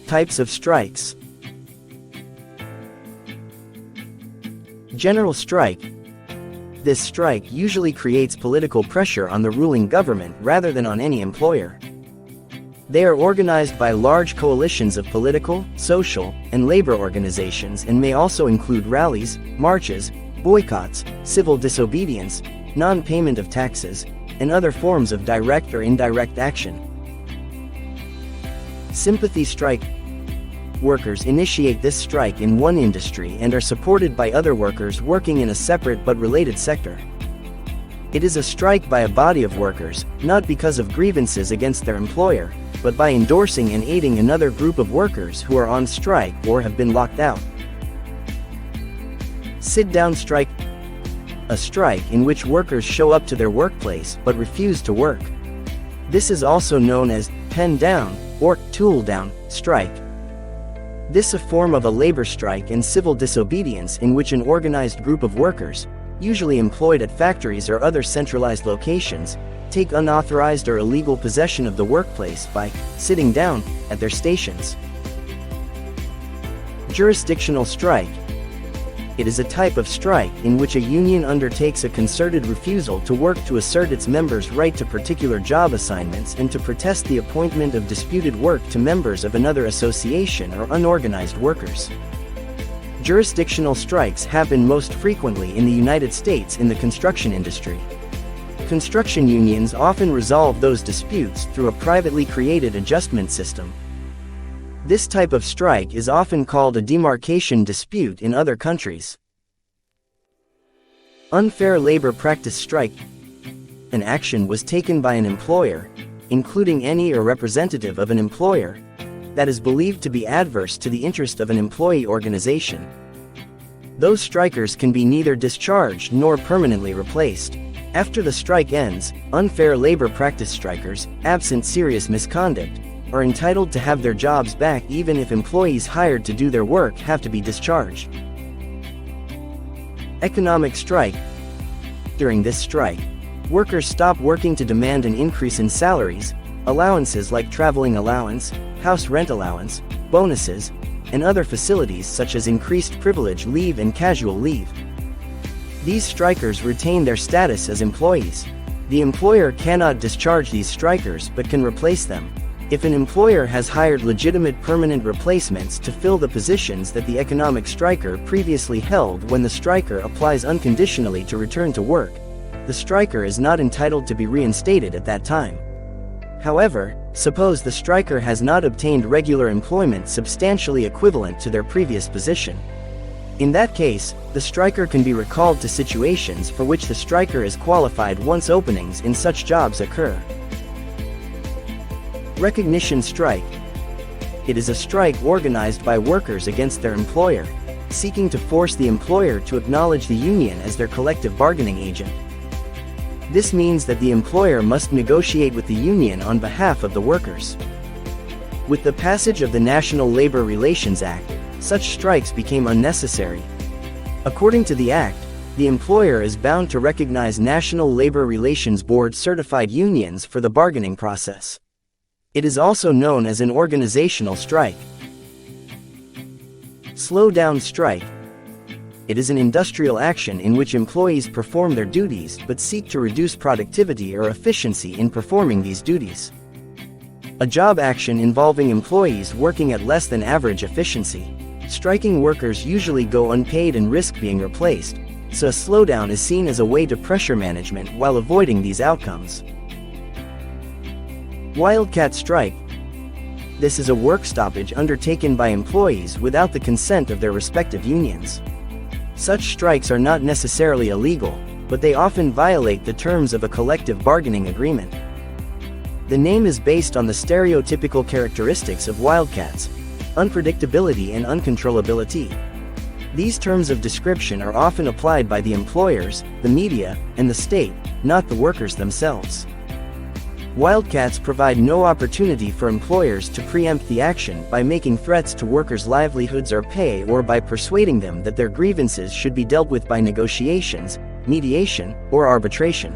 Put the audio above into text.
Types of strikes. General strike. This strike usually creates political pressure on the ruling government rather than on any employer. They are organized by large coalitions of political, social, and labor organizations and may also include rallies, marches, boycotts, civil disobedience, non-payment of taxes, and other forms of direct or indirect action. Sympathy strike. Workers initiate this strike in one industry and are supported by other workers working in a separate but related sector. It is a strike by a body of workers, not because of grievances against their employer, but by endorsing and aiding another group of workers who are on strike or have been locked out. Sit-down strike. A strike in which workers show up to their workplace but refuse to work. This is also known as pen down or tool down strike. This is a form of a labor strike and civil disobedience in which an organized group of workers, usually employed at factories or other centralized locations, take unauthorized or illegal possession of the workplace by sitting down at their stations. Jurisdictional strike. It is a type of strike in which a union undertakes a concerted refusal to work to assert its members' right to particular job assignments and to protest the appointment of disputed work to members of another association or unorganized workers. Jurisdictional strikes happen most frequently in the United States in the construction industry. Construction unions often resolve those disputes through a privately created adjustment system. This type of strike is often called a demarcation dispute in other countries. Unfair labor practice strike. An action was taken by an employer, including any or representative of an employer, that is believed to be adverse to the interest of an employee organization. Those strikers can be neither discharged nor permanently replaced. After the strike ends, unfair labor practice strikers, absent serious misconduct, are entitled to have their jobs back even if employees hired to do their work have to be discharged. Economic strike. During this strike, workers stop working to demand an increase in salaries, allowances like traveling allowance, house rent allowance, bonuses, and other facilities such as increased privilege leave and casual leave. These strikers retain their status as employees. The employer cannot discharge these strikers but can replace them. If an employer has hired legitimate permanent replacements to fill the positions that the economic striker previously held when the striker applies unconditionally to return to work, the striker is not entitled to be reinstated at that time. However, suppose the striker has not obtained regular employment substantially equivalent to their previous position. In that case, the striker can be recalled to situations for which the striker is qualified once openings in such jobs occur. Recognition strike. It is a strike organized by workers against their employer, seeking to force the employer to acknowledge the union as their collective bargaining agent. This means that the employer must negotiate with the union on behalf of the workers. With the passage of the National Labor Relations Act, such strikes became unnecessary. According to the Act, the employer is bound to recognize National Labor Relations Board certified unions for the bargaining process. It is also known as an organizational strike. Slow down strike. It is an industrial action in which employees perform their duties but seek to reduce productivity or efficiency in performing these duties. A job action involving employees working at less than average efficiency. Striking workers usually go unpaid and risk being replaced, so a slowdown is seen as a way to pressure management while avoiding these outcomes. Wildcat Strike. This is a work stoppage undertaken by employees without the consent of their respective unions. Such strikes are not necessarily illegal, but they often violate the terms of a collective bargaining agreement. The name is based on the stereotypical characteristics of wildcats: unpredictability and uncontrollability. These terms of description are often applied by the employers, the media, and the state, not the workers themselves. Wildcats provide no opportunity for employers to preempt the action by making threats to workers' livelihoods or pay, or by persuading them that their grievances should be dealt with by negotiations, mediation, or arbitration.